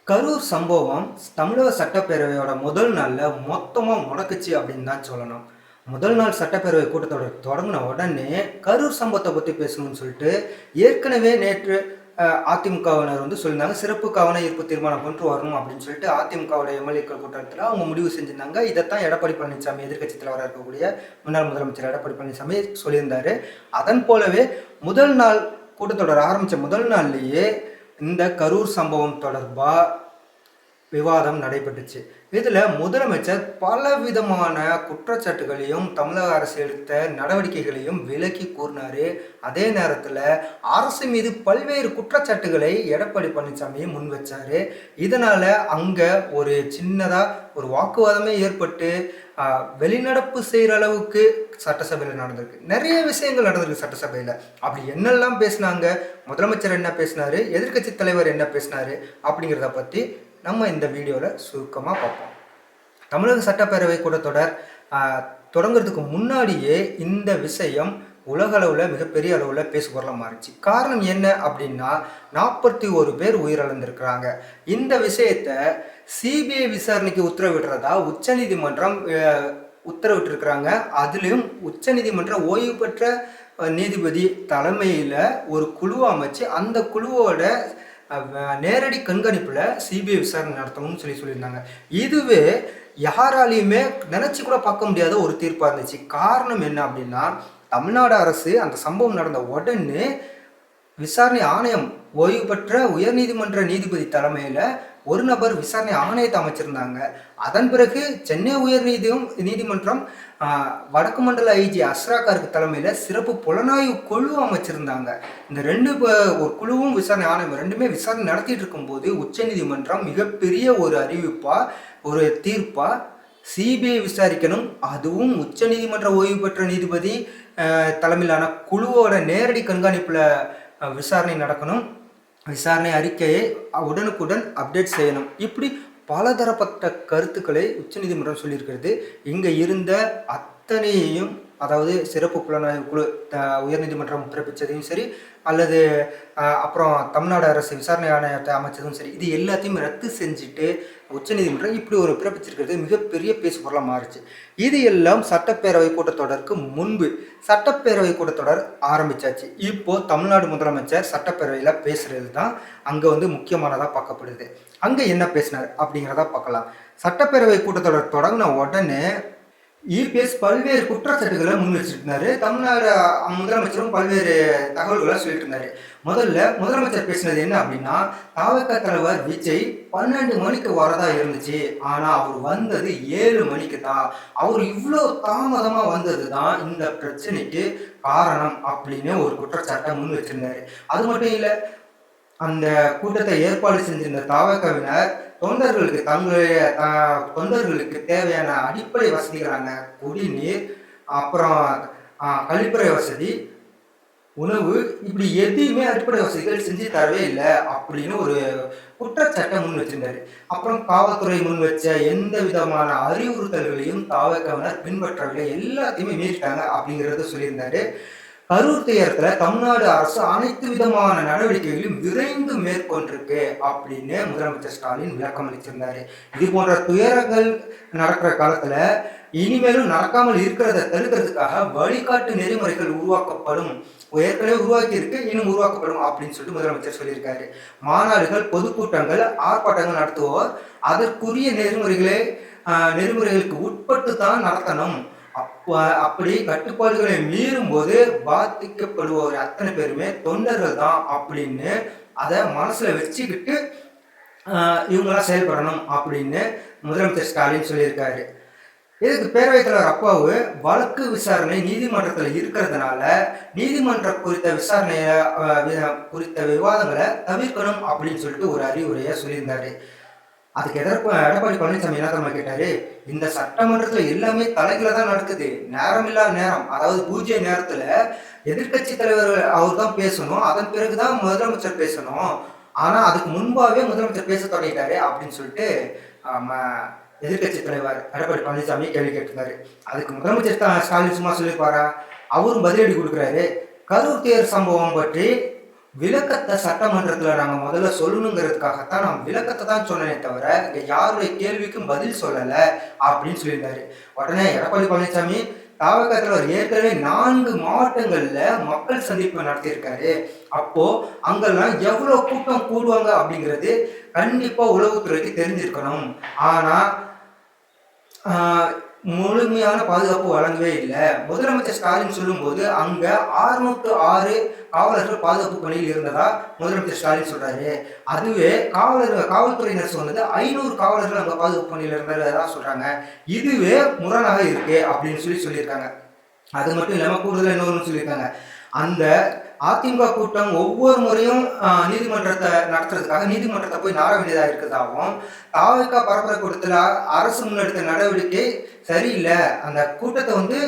கரூர் சம்பவம் தமிழக சட்டப்பேரவையோட முதல் நாளில் மொத்தமாக முடக்குச்சு அப்படின்னு தான் சொல்லணும். முதல் நாள் சட்டப்பேரவை கூட்டத்தொடர் தொடங்கின உடனே கரூர் சம்பவத்தை பற்றி பேசணும்னு சொல்லிட்டு ஏற்கனவே நேற்று அதிமுகவினர் சொல்லியிருந்தாங்க. சிறப்பு கவன ஈர்ப்பு தீர்மானம் கொண்டு வரணும் அப்படின்னு சொல்லிட்டு அதிமுகவோட எம்எல்ஏக்கள் கூட்டத்தில் அவங்க முடிவு செஞ்சிருந்தாங்க. இதைத்தான் எடப்பாடி பழனிசாமி எதிர்க்கட்சி தலைவராக இருக்கக்கூடிய முன்னாள் முதலமைச்சர் எடப்பாடி பழனிசாமி சொல்லியிருந்தாரு. அதன் போலவே முதல் நாள் கூட்டத்தொடர் ஆரம்பித்த முதல் நாள்லேயே இந்த கரூர் சம்பவம் தொடர்பாக விவாதம் நடைபெற்றுச்சு. இதில் முதலமைச்சர் பல விதமான குற்றச்சாட்டுகளையும் தமிழக அரசு எடுத்த நடவடிக்கைகளையும் விலக்கி கூறினார். அதே நேரத்தில் அரசு மீது பல்வேறு குற்றச்சாட்டுகளை எடப்பாடி பழனிசாமி முன் வச்சார். இதனால் அங்கே ஒரு சின்னதாக ஒரு வாக்குவாதமே ஏற்பட்டு வெளிநடப்பு செய்கிற அளவுக்கு சட்டசபையில் நடந்திருக்கு. நிறைய விஷயங்கள் நடந்திருக்கு சட்டசபையில். அப்படி என்னெல்லாம் பேசினாங்க, முதலமைச்சர் என்ன பேசினார், எதிர்க்கட்சி தலைவர் என்ன பேசினார் அப்படிங்கிறத பற்றி நம்ம இந்த வீடியோவில் சுருக்கமாக பார்ப்போம். தமிழக சட்டப்பேரவை கூட்டத்தொடர் தொடங்குறதுக்கு முன்னாடியே இந்த விஷயம் உலக அளவில் மிகப்பெரிய அளவில் பேசுபொருளாக மாறிச்சு. காரணம் என்ன அப்படின்னா 41 பேர் உயிரிழந்திருக்கிறாங்க. இந்த விஷயத்தை சிபிஐ விசாரணைக்கு உத்தரவிடுறதா உச்சநீதிமன்றம் உத்தரவிட்டிருக்கிறாங்க. அதுலேயும் உச்சநீதிமன்ற ஓய்வு பெற்ற நீதிபதி தலைமையில் ஒரு குழுவை அமைச்சு அந்த குழுவோட நேரடி கண்காணிப்பில் சிபிஐ விசாரணை நடத்தணும்னு சொல்லியிருந்தாங்க. இதுவே யாராலையுமே நினச்சி கூட பார்க்க முடியாத ஒரு தீர்ப்பாக இருந்துச்சு. காரணம் என்ன அப்படின்னா, தமிழ்நாடு அரசு அந்த சம்பவம் நடந்த உடனே விசாரணை ஆணையம் ஓய்வு பெற்ற உயர்நீதிமன்ற நீதிபதி தலைமையில் ஒரு நபர் விசாரணை ஆணையத்தை அமைச்சிருந்தாங்க. அதன் பிறகு சென்னை நீதிமன்றம் வடக்கு மண்டல ஐஜி அஸ்ராகாருக்கு தலைமையில் சிறப்பு புலனாய்வு குழு அமைச்சிருந்தாங்க. இந்த ஒரு குழுவும் விசாரணை ஆணையம் ரெண்டுமே விசாரணை நடத்திட்டு இருக்கும்போது உச்சநீதிமன்றம் மிகப்பெரிய ஒரு ஒரு தீர்ப்பா சிபிஐ விசாரிக்கணும், அதுவும் உச்சநீதிமன்ற ஓய்வு பெற்ற நீதிபதி தலைமையிலான குழுவோட நேரடி கண்காணிப்பில் விசாரணை நடக்கணும், விசாரணை அறிக்கையை உடனுக்குடன் அப்டேட் செய்யணும். இப்படி பலதரப்பட்ட கருத்துக்களை உச்சநீதிமன்றம் சொல்லியிருக்கிறது. இங்கே இருந்த அத்தனையையும், அதாவது சிறப்பு புலனாய்வு குழு உயர்நீதிமன்றம் பிறப்பித்ததையும் சரி, அல்லது அப்புறம் தமிழ்நாடு அரசு விசாரணை ஆணையத்தை அமைச்சதும் சரி, இது எல்லாத்தையும் ரத்து செஞ்சுட்டு உச்சநீதிமன்றம் இப்படி ஒரு பிறப்பிச்சிருக்கிறது மிகப்பெரிய பேசுபொருளாக மாறுச்சு. இது எல்லாம் சட்டப்பேரவை கூட்டத்தொடருக்கு முன்பு. சட்டப்பேரவை கூட்டத்தொடர் ஆரம்பிச்சாச்சு. இப்போது தமிழ்நாடு முதலமைச்சர் சட்டப்பேரவையில் பேசுகிறது தான் அங்கே முக்கியமானதாக பார்க்கப்படுது. அங்கே என்ன பேசினார் அப்படிங்கிறத பார்க்கலாம். சட்டப்பேரவை கூட்டத்தொடர் தொடங்கின உடனே இபிஎஸ் பல்வேறு குற்றச்சாட்டுகளை முன் வச்சுருந்தாரு. தமிழ்நாடு முதலமைச்சரும் பல்வேறு தகவல்களை சொல்லிட்டு இருந்தாரு. முதலமைச்சர் பேசினது என்ன அப்படின்னா, தவிக தலைவர் விஜய் 12 மணிக்கு வரதா இருந்துச்சு, ஆனால் அவர் வந்தது 7 மணிக்கு தான். அவர் இவ்வளோ தாமதமாக வந்தது தான் இந்த பிரச்சனைக்கு காரணம் அப்படின்னு ஒரு குற்றச்சாட்டை முன் வச்சிருந்தாரு. அது மட்டும் இல்லை, அந்த கூட்டத்தை ஏற்பாடு செஞ்சிருந்த தவிகவினர் தொண்டர்களுக்கு தேவையான அடிப்படை வசதிகளான குடிநீர், அப்புறம் கழிப்பறை வசதி, உணவு, இப்படி எதையுமே அடிப்படை வசதிகள் செஞ்சு தரவே இல்லை அப்படின்னு ஒரு குற்றச்சாட்டை முன் வச்சிருந்தாரு. அப்புறம் காவல்துறை முன் வச்ச எந்த விதமான அறிவுறுத்தல்களையும் தவிகவினர் பின்பற்றவில்லை, எல்லாத்தையுமே மீறிட்டாங்க அப்படிங்கிறத சொல்லியிருந்தாரு. கரூர் துயரத்தில் தமிழ்நாடு அரசு அனைத்து விதமான நடவடிக்கைகளையும் விரைந்து மேற்கொண்டிருக்கு அப்படின்னு முதலமைச்சர் ஸ்டாலின் விளக்கம் அளிச்சிருந்தாரு. இது போன்ற துயரங்கள் நடக்கிற காலத்துல இனிமேலும் நடக்காமல் இருக்கிறத தடுக்கிறதுக்காக வழிகாட்டு நெறிமுறைகள் உருவாக்கப்படும், ஏற்கனவே உருவாக்கி இருக்கு, இன்னும் உருவாக்கப்படும் அப்படின்னு சொல்லிட்டு முதலமைச்சர் சொல்லியிருக்காரு. மாநாடுகள், பொதுக்கூட்டங்கள், ஆர்ப்பாட்டங்கள் நடத்துவோர் அதற்குரிய நெறிமுறைகளுக்கு உட்பட்டு தான் நடத்தணும். அப்படி கட்டுப்பாடுகளை மீறும் போது பாதிக்கப்படுவோர் அத்தனை பேருமே தொண்டர்கள் தான் அப்படின்னு அதை மனசுல வச்சுக்கிட்டு இவங்கெல்லாம் செயல்படணும் அப்படின்னு முதலமைச்சர் ஸ்டாலின் சொல்லியிருக்காரு. இதுக்கு பேரவைத் தலைவர் அப்பாவு வழக்கு விசாரணை நீதிமன்றத்தில் இருக்கிறதுனால நீதிமன்ற குறித்த விவாதங்களை தவிர்க்கணும் அப்படின்னு சொல்லிட்டு ஒரு அறிவுரையை சொல்லியிருந்தாரு. அதுக்கு எடப்பாடி பழனிசாமி என்ன தெரியுமா கேட்டாரு, இந்த சட்டமன்றத்தில் எல்லாமே தலைகளை தான் நடக்குது, நேரமில்லாத நேரம், அதாவது பூஜ்ய நேரத்துல எதிர்கட்சி தலைவர் அவர் தான் பேசணும், அதன் பிறகுதான் முதலமைச்சர் பேசணும், ஆனா அதுக்கு முன்பாகவே முதலமைச்சர் பேச தொடங்கிட்டாரு அப்படின்னு சொல்லிட்டு எதிர்கட்சி தலைவர் எடப்பாடி பழனிசாமி கேள்வி கேட்டிருந்தாரு. அதுக்கு முதலமைச்சர் ஸ்டாலின் சும்மா சொல்லியிருப்பாரா? அவரும் பதிலடி கொடுக்குறாரு. கரூர் தேர் சம்பவம் பற்றி விளக்கத்த சட்டமன்றத்துல நாங்க முதல்ல சொல்லணுங்கிறதுக்காகத்தான் நான் விளக்கத்த தான் சொன்னேனே தவிர, இங்க யாருடைய கேள்விக்கும் பதில் சொல்லல அப்படின்னு சொல்லியிருந்தாரு. உடனே எடப்பாடி பழனிசாமி தவிக தலைவர் ஏற்கனவே 4 மாவட்டங்கள்ல மக்கள் சந்திப்பு நடத்தியிருக்காரு. அப்போ அங்கெல்லாம் எவ்வளவு கூட்டம் கூடுவாங்க அப்படிங்கிறது கண்டிப்பா உளவுத்துறைக்கு தெரிஞ்சிருக்கணும். ஆனா ஆ, முழுமையான பாதுகாப்பு வழங்கவே இல்ல. முதலமைச்சர் ஸ்டாலின் சொல்லும்போது, அங்க 606 காவலர்கள் பாதுகாப்பு பணியில் இருந்ததா முதலமைச்சர் ஸ்டாலின் சொல்றாரு. அதுவே காவல்துறையினர் சொன்னது 500 காவலர்கள் அங்க பாதுகாப்பு பணியில் இருந்ததா சொல்றாங்க. இதுவே முரணாக இருக்கு அப்படின்னு சொல்லியிருக்காங்க. அது மட்டும் இல்லாம கூடுதலா இன்னொன்னு சொல்லியிருக்காங்க. அந்த அதிமுக கூட்டம் ஒவ்வொரு முறையும் நீதிமன்றத்தை நடத்துறதுக்காக நீதிமன்றத்தை போய் நாட வேண்டியதா இருக்கிறதாகவும், தாவேகா பரப்புரை கூட்டத்தில் அரசு முன்னெடுத்த நடவடிக்கை சரியில்லை, அந்த கூட்டத்தை வந்து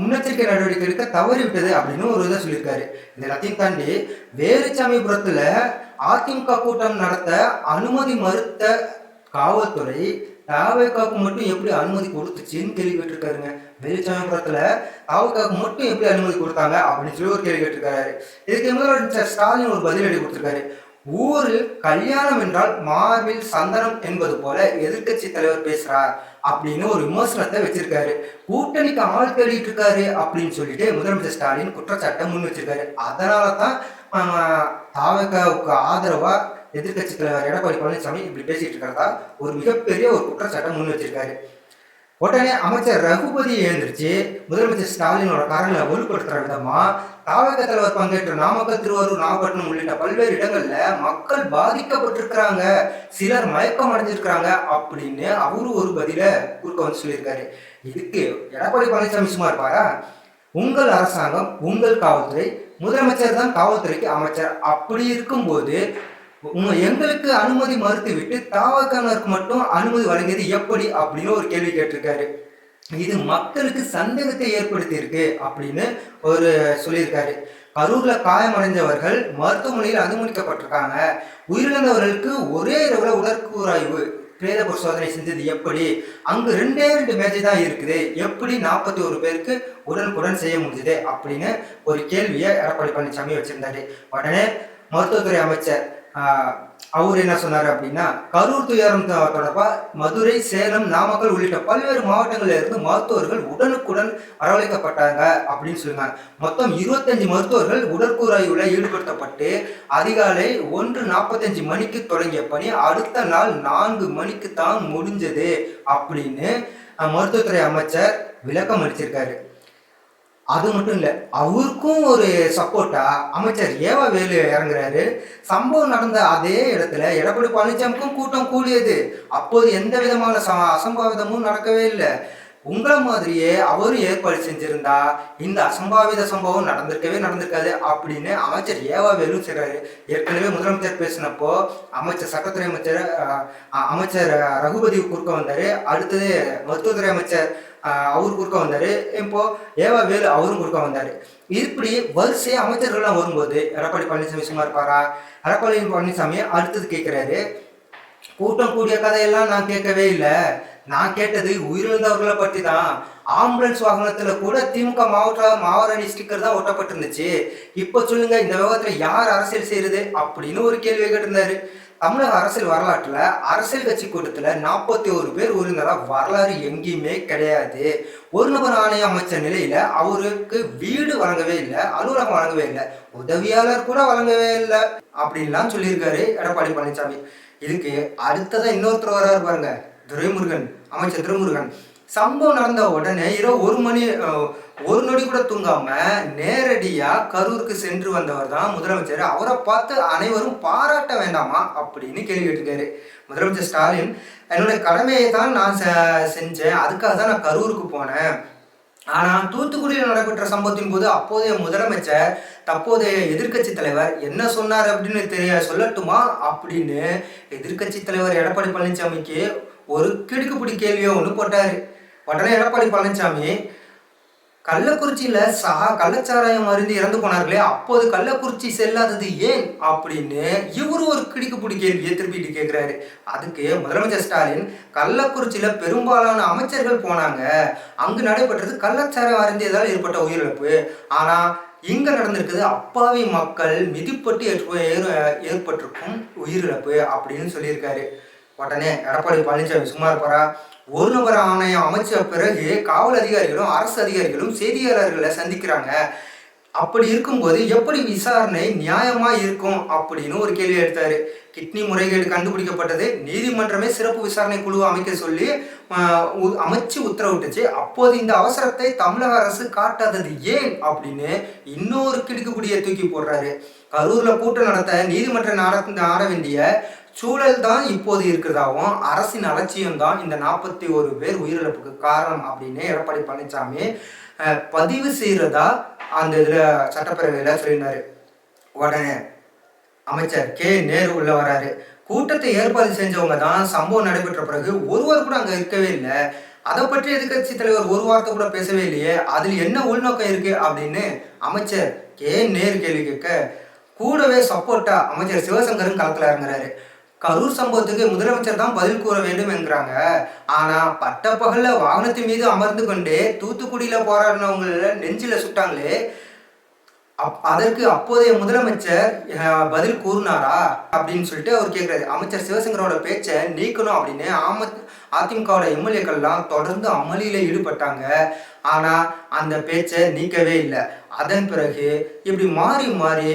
முன்னெச்சரிக்கை நடவடிக்கை எடுக்க தவறிவிட்டது அப்படின்னு ஒரு இதை சொல்லியிருக்காரு. இது எல்லாத்தையும் தாண்டி வேலுச்சாமிபுரத்துல அதிமுக கூட்டம் நடத்த அனுமதி மறுத்த காவல்துறை தாவேகாவுக்கு மட்டும் எப்படி அனுமதி கொடுத்துச்சுன்னு கேள்வி கேட்டிருக்காருங்க. வேலுச்சாமிபுரத்துல தாவேகாவுக்கு மட்டும் எப்படி அனுமதி கொடுத்தாங்க அப்படின்னு சொல்லி ஒரு கேள்வி கேட்டிருக்காரு. இதுக்கு முதலமைச்சர் ஸ்டாலின் ஒரு பதிலடி கொடுத்திருக்காரு. ஊரில் கல்யாணம் என்றால் மார்பில் சந்தனம் என்பது போல எதிர்கட்சி தலைவர் பேசுறார் அப்படின்னு ஒரு விமர்சனத்தை வச்சிருக்காரு. கூட்டணிக்கு ஆள் தேடிட்டு இருக்காரு அப்படின்னு சொல்லிட்டு முதலமைச்சர் ஸ்டாலின் குற்றச்சாட்டை முன் வச்சிருக்காரு. அதனாலதான் தாவேகாவுக்கு ஆதரவா எதிர்கட்சி தலைவர் எடப்பாடி பழனிசாமி இப்படி பேசிட்டு இருக்கிறதா ஒரு மிகப்பெரிய ஒரு குற்றச்சாட்டை முன் வச்சிருக்காரு. உடனே அமைச்சர் ரகுபதி எழுந்திருச்சு முதலமைச்சர் ஸ்டாலினோட கரங்களை வலுப்படுத்துற விதமா தாவக தலைவர் பங்கேற்ற நாமக்கல், திருவாரூர், நாகப்பட்டினம் உள்ளிட்ட பல்வேறு இடங்கள்ல மக்கள் பாதிக்கப்பட்டிருக்கிறாங்க, சிலர் மயக்கம் அடைஞ்சிருக்கிறாங்க அப்படின்னு அவரு ஒரு பதில குறுக்க வந்து சொல்லியிருக்காரு. இதுக்கு எடப்பாடி பழனிசாமி சும்மா இருப்பாரா? உங்கள் அரசாங்கம், உங்கள் காவல்துறை, முதலமைச்சர் தான் காவல்துறைக்கு அமைச்சர். அப்படி இருக்கும்போது எங்களுக்கு அனுமதி மறுத்து விட்டு தாவகனருக்கு மட்டும் அனுமதி வழங்கியது எப்படி அப்படின்னு ஒரு கேள்வி கேட்டிருக்காரு. இது மக்களுக்கு சந்தேகத்தை ஏற்படுத்தி இருக்கு அப்படின்னு ஒரு சொல்லியிருக்காரு. கரூர்ல காயமடைந்தவர்கள் மருத்துவமனையில் அனுமதிக்கப்பட்டிருக்காங்க. உயிரிழந்தவர்களுக்கு ஒரே இரவுல உடற்கூறாய்வு பிரேத பரிசோதனை செஞ்சது எப்படி? அங்கு 2 மேஜை தான் இருக்குது, எப்படி 41 பேருக்கு உடனுக்குடன் செய்ய முடிஞ்சது அப்படின்னு ஒரு கேள்வியை எடப்பாடி பழனிசாமி வச்சிருந்தாரு. உடனே மருத்துவத்துறை அமைச்சர் அவர் என்ன சொன்னார் அப்படின்னா, கரூர் துயரம் தொடர்பா மதுரை, சேலம், நாமக்கல் உள்ளிட்ட பல்வேறு மாவட்டங்களில் இருந்து மருத்துவர்கள் உடனுக்குடன் வரவழைக்கப்பட்டாங்க அப்படின்னு சொல்லுங்க. மொத்தம் 25 மருத்துவர்கள் உடற்கூறாய்வுல ஈடுபடுத்தப்பட்டு அதிகாலை 1:45 மணிக்கு தொடங்கிய பணி அடுத்த நாள் 4 மணிக்கு தான் முடிஞ்சது அப்படின்னு மருத்துவத்துறை அமைச்சர் விளக்கம் அளிச்சிருக்காரு. அது மட்டும் இல்ல, அவருக்கும் ஒரு சப்போர்ட்டா அமைச்சர் ஏவா வேலு இறங்குறாரு. சம்பவம் நடந்த அதே இடத்துல எடப்பாடி பழனிசாமிக்கும் கூட்டம் கூடியது. அப்போது எந்த விதமான அசம்பாவிதமும் நடக்கவே இல்லை. உங்களை மாதிரியே அவரும் ஏற்பாடு செஞ்சிருந்தா இந்த அசம்பாவித சம்பவம் நடந்திருக்காது அப்படின்னு அமைச்சர் ஏவா வேலு சொல்றாரு. ஏற்கனவே முதலமைச்சர் பேசினப்போ சட்டத்துறை அமைச்சர் ரகுபதி குறுக்க வந்தாரு. அடுத்தது மருத்துவத்துறை அமைச்சர் அவரு குறுக்க வந்தாரு. இப்போ ஏவா வேலு அவரும் குறுக்க வந்தாரு. இப்படி வரிசையா அமைச்சர்கள்லாம் வரும்போது எடப்பாடி பழனிசாமி சும்மா இருப்பாரா? எடப்பாடி பழனிசாமி அடுத்தது கேட்கிறாரு, கூட்டம் கூடிய கதையெல்லாம் நான் கேட்கவே இல்லை, நான் கேட்டது உயிரிழந்தவர்களை பற்றி தான். ஆம்புலன்ஸ் வாகனத்துல கூட திமுக மாவட்ட ஸ்டிக்கர் தான் ஒட்டப்பட்டிருந்துச்சு. இப்ப சொல்லுங்க, இந்த விவகாரத்துல யார் அரசியல் செய்யறது அப்படின்னு ஒரு கேள்வி கேட்டிருந்தாரு. தமிழக அரசியல் வரலாற்றுல அரசியல் கட்சி கூட்டத்துல 41 பேர் உறுந்ததா வரலாறு எங்கேயுமே கிடையாது. ஒரு நபர் ஆணையம் அமைச்ச நிலையில அவருக்கு வீடு வழங்கவே இல்லை, அலுவலகம் வழங்கவே இல்லை, உதவியாளர் கூட வழங்கவே இல்லை அப்படின்லாம் சொல்லியிருக்காரு எடப்பாடி பழனிசாமி. இதுக்கு அடுத்ததான் இன்னொருத்தர் வராரு பாருங்க, துரைமுருகன், அமைச்சர் துரைமுருகன். சம்பவம் நடந்த உடனே இரவு 1 மணி 1 நொடி கூட தூங்காம நேரடியா கரூருக்கு சென்று வந்தவர் தான் முதலமைச்சர். அவரை பார்த்து அனைவரும் பாராட்ட வேண்டாமா அப்படின்னு கேள்வி கேட்டிருக்காரு. முதலமைச்சர் ஸ்டாலின், என்னுடைய கடமையை தான் நான் செஞ்சேன், அதுக்காக தான் நான் கரூருக்கு போனேன். ஆனா தூத்துக்குடியில் நடைபெற்ற சம்பவத்தின் போது அப்போதைய முதலமைச்சர் தற்போதைய எதிர்கட்சி தலைவர் என்ன சொன்னார் அப்படின்னு சொல்லட்டுமா அப்படின்னு எதிர்கட்சி தலைவர் எடப்பாடி பழனிசாமிக்கு ஒரு கிடுக்குப்பிடி கேள்வியோ ஒன்று போட்டாரு. உடனே எடப்பாடி பழனிசாமி, கள்ளக்குறிச்சியில கள்ளச்சாராயம் அருந்து இறந்து போனார்களே, அப்போது கள்ளக்குறிச்சி செல்லாதது ஏன் அப்படின்னு இவரு ஒரு கிடுக்குப்பிடி கேள்வியை திருப்பிட்டு கேட்கிறாரு. அதுக்கு முதலமைச்சர் ஸ்டாலின், கள்ளக்குறிச்சியில பெரும்பாலான அமைச்சர்கள் போனாங்க, அங்கு நடைபெற்றது கள்ளச்சாராயம் அருந்தியதால் ஏற்பட்ட உயிரிழப்பு. ஆனா இங்க நடந்திருக்குது அப்பாவி மக்கள் மிதிப்பட்டு ஏற்பட்டிருக்கும் உயிரிழப்பு அப்படின்னு சொல்லியிருக்காரு. உடனே எடப்பாடி பழனிசாமி சும்மா இருப்பாரா? ஒரு நபர் ஆணையம் அமைச்ச பிறகு காவல் அதிகாரிகளும் அரசு அதிகாரிகளும் செய்தியாளர்களை சந்திக்கிறாங்க. அப்படி இருக்கும்போது எப்படி விசாரணை நியாயமா இருக்கும் அப்படின்னு ஒரு கேள்வி எடுத்தாரு. கிட்னி முறைகேடு கண்டுபிடிக்கப்பட்டது, நீதிமன்றமே சிறப்பு விசாரணை குழு அமைக்க சொல்லி அமைச்சு உத்தரவிட்டுச்சு. அப்போது இந்த அவசரத்தை தமிழக அரசு காட்டாதது ஏன் அப்படின்னு இன்னொரு கிடுக்குப்பிடியை தூக்கி போடுறாரு. கரூர்ல கூட்டம் நடத்த நீதிமன்றம் நாட வேண்டிய சூழல் தான் இப்போது இருக்கிறதாவும், அரசின் அலட்சியம் தான் இந்த 41 பேர் உயிரிழப்புக்கு காரணம் அப்படின்னு எடப்பாடி பழனிசாமி பதிவு செய்யறதா அந்த இதுல சட்டப்பேரவையில சொல்லினாரு. உடனே அமைச்சர் நேரு உள்ள வராரு. கூட்டத்தை ஏற்பாடு செஞ்சவங்க தான் சம்பவம் நடைபெற்ற பிறகு ஒருவர் கூட அங்க இருக்கவே இல்லை. அதை பற்றி எதிர்கட்சி தலைவர் ஒரு வார்த்தை கூட பேசவே இல்லையே, அதில் என்ன உள்நோக்கம் இருக்கு அப்படின்னு அமைச்சர் நேரு கேள்வி கேட்க, கூடவே சப்போர்ட்டா அமைச்சர் சிவசங்கரும் களத்துல இறங்குறாரு. கரூர் சம்பவத்துக்கு முதலமைச்சர் தான் பதில் கூற வேண்டும் என்கிறாங்க. ஆனா பட்டப்பகல்ல வாகனத்தின் மீது அமர்ந்து கொண்டே தூத்துக்குடியில போராடினவங்கள நெஞ்சில சுட்டாங்களே, அதற்கு அப்போதைய முதலமைச்சர் பதில் கூறினாரா அப்படின்னு சொல்லிட்டு அவர் கேட்கிறாரு. அமைச்சர் சிவசங்கரோட பேச்சை நீக்கணும் அப்படின்னு அதிமுகவோட எம்எல்ஏக்கள்லாம் தொடர்ந்து அமளியில ஈடுபட்டாங்க. ஆனா அந்த பேச்சை நீக்கவே இல்லை. அதன் பிறகு இப்படி மாறி மாறி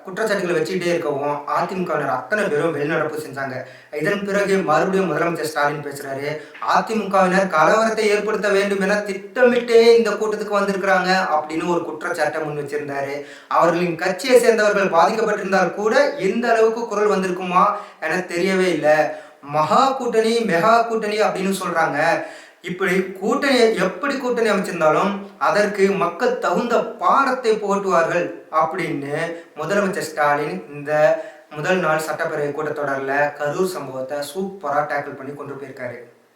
குற்றச்சாட்டுகளை வச்சுக்கிட்டே இருக்கவும் அதிமுகவினர் அத்தனை பேரும் வெளிநடப்பு செஞ்சாங்க. இதன் பிறகு மறுபடியும் முதலமைச்சர் ஸ்டாலின் பேசுறாரு. அதிமுகவினர் கலவரத்தை ஏற்படுத்த வேண்டும் என திட்டமிட்டே இந்த கூட்டத்துக்கு வந்திருக்கிறாங்க அப்படின்னு ஒரு குற்றச்சாட்டை முன் வச்சிருந்தாரு. அவர்களின் கட்சியை சேர்ந்தவர்கள் பாதிக்கப்பட்டிருந்தால் கூட எந்த அளவுக்கு குரல் வந்திருக்குமா என தெரியவே இல்லை. மகா கூட்டணி மெகா கூட்டணி அப்படின்னு சொல்றாங்க. இப்படி எப்படி கூட்டணி அமைச்சிருந்தாலும் அதற்கு மக்கள் தகுந்த பாடத்தை போட்டுவார்கள் அப்படின்னு முதலமைச்சர் ஸ்டாலின் இந்த முதல் நாள் சட்டப்பேரவை கூட்டத்தொடரில் கரூர் சம்பவத்தை சூப்பராக டேக்கிள் பண்ணி கொண்டு போயிருக்காரு.